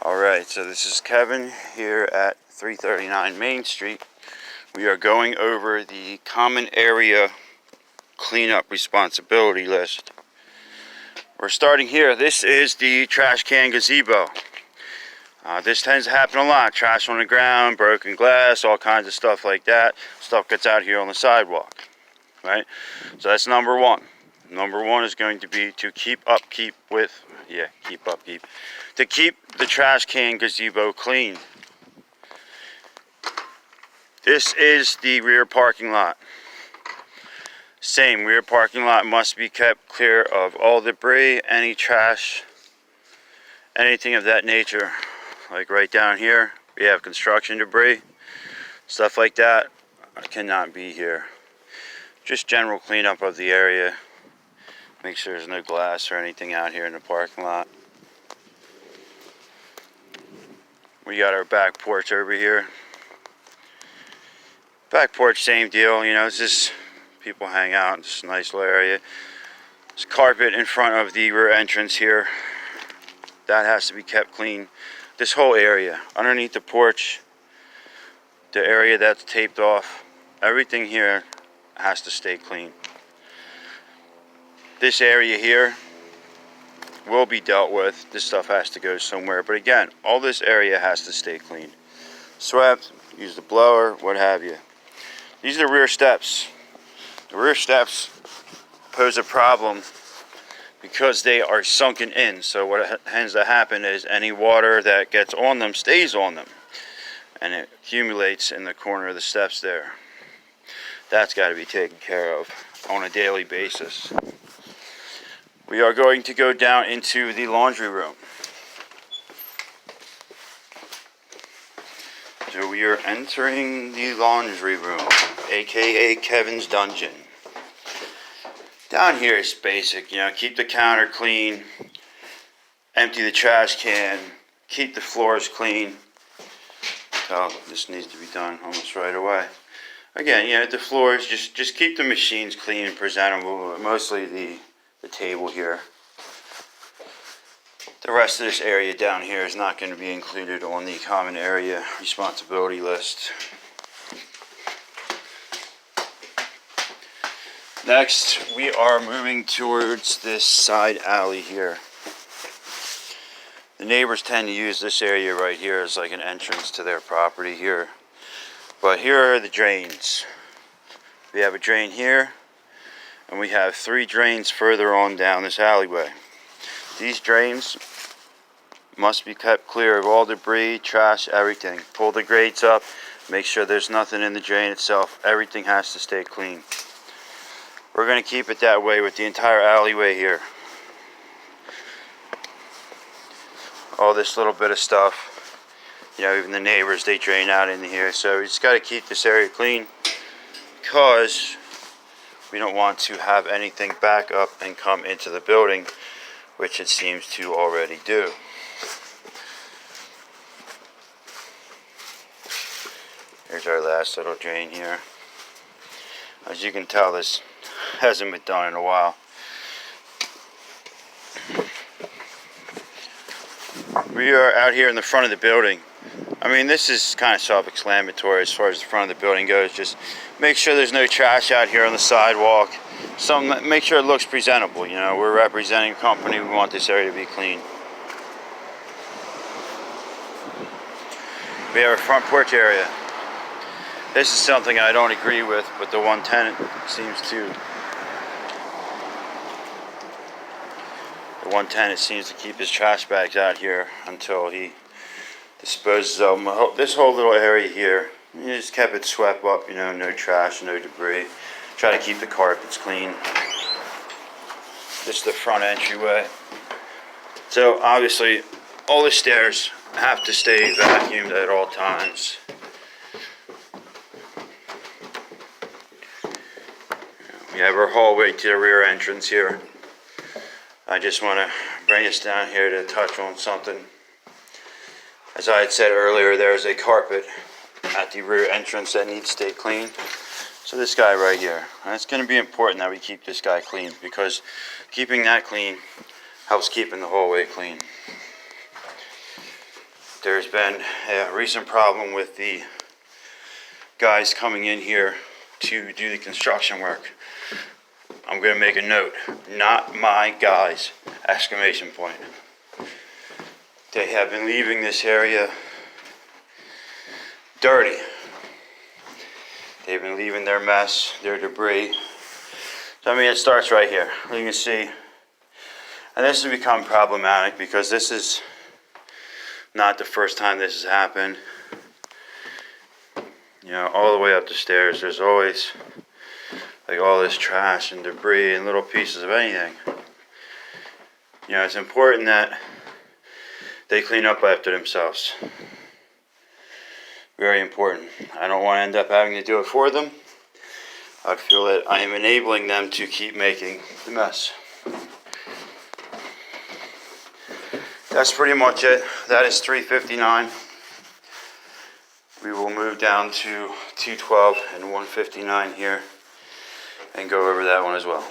Alright, so this is Kevin here at 339 Main Street. We are going over the common area cleanup responsibility list. We're starting here. This is the trash can gazebo. This tends to happen a lot. Trash on the ground, broken glass, all kinds of stuff like that. Stuff gets out here on the sidewalk. Right? So that's number one. Number one is going to be to keep the trash can gazebo clean. This is the rear parking lot. Same, rear parking lot must be kept clear of all debris, any trash, anything of that nature. Like right down here, we have construction debris, stuff like that cannot be here. Just general cleanup of the area. Make sure there's no glass or anything out here in the parking lot. We got our back porch over here. Back porch, same deal, you know, it's just people hang out. It's a nice little area. There's carpet in front of the rear entrance here. That has to be kept clean. This whole area, underneath the porch, the area that's taped off, everything here has to stay clean. This area here will be dealt with. This stuff has to go somewhere. But again, all this area has to stay clean. Swept, use the blower, what have you. These are the rear steps. The rear steps pose a problem because they are sunken in. So what tends to happen is any water that gets on them stays on them. And it accumulates in the corner of the steps there. That's got to be taken care of on a daily basis. We are going to go down into the laundry room. So we are entering the laundry room, aka Kevin's dungeon. Down here is basic, you know, keep the counter clean, empty the trash can, keep the floors clean. So this needs to be done almost right away. Again, you know, the floors, just keep the machines clean and presentable, mostly the table here. The rest of this area down here is not going to be included on the common area responsibility list. Next, we are moving towards this side alley here. The neighbors tend to use this area right here as like an entrance to their property here. But here are the drains. We have a drain here, and we have 3 drains further on down this alleyway. These drains must be kept clear of all debris, trash, everything. Pull the grates up, make sure there's nothing in the drain itself. Everything has to stay clean. We're going to keep it that way with the entire alleyway here. All this little bit of stuff, you know, even the neighbors, they drain out into here. So we just got to keep this area clean because we don't want to have anything back up and come into the building, which it seems to already do. Here's our last little drain here. As you can tell, this hasn't been done in a while. We are out here in the front of the building. I mean, this is kind of self-explanatory as far as the front of the building goes. Just make sure there's no trash out here on the sidewalk. Make sure it looks presentable. You know, we're representing a company. We want this area to be clean. We have a front porch area. This is something I don't agree with, but the one tenant seems to. The one tenant seems to keep his trash bags out here until he disposes of them. This whole little area here, you just kept it swept up, you know, no trash, no debris. Try to keep the carpets clean. This is the front entryway. So obviously, all the stairs have to stay vacuumed at all times. We have our hallway to the rear entrance here. I just want to bring us down here to touch on something. As I had said earlier, there's a carpet at the rear entrance that needs to stay clean. So this guy right here, and it's going to be important that we keep this guy clean because keeping that clean helps keeping the hallway clean. there's been a recent problem with the guys coming in here to do the construction work. I'm going to make a note, not my guys, exclamation point. They have been leaving this area dirty. They've been leaving their mess, their debris. So, I mean, it starts right here. You can see, and this has become problematic because this is not the first time this has happened. You know, all the way up the stairs, there's always like all this trash and debris and little pieces of anything. You know, it's important that they clean up after themselves. Very important. I don't want to end up having to do it for them. I feel that I am enabling them to keep making the mess. That's pretty much it. That is 359. We will move down to 212 and 159 here and go over that one as well.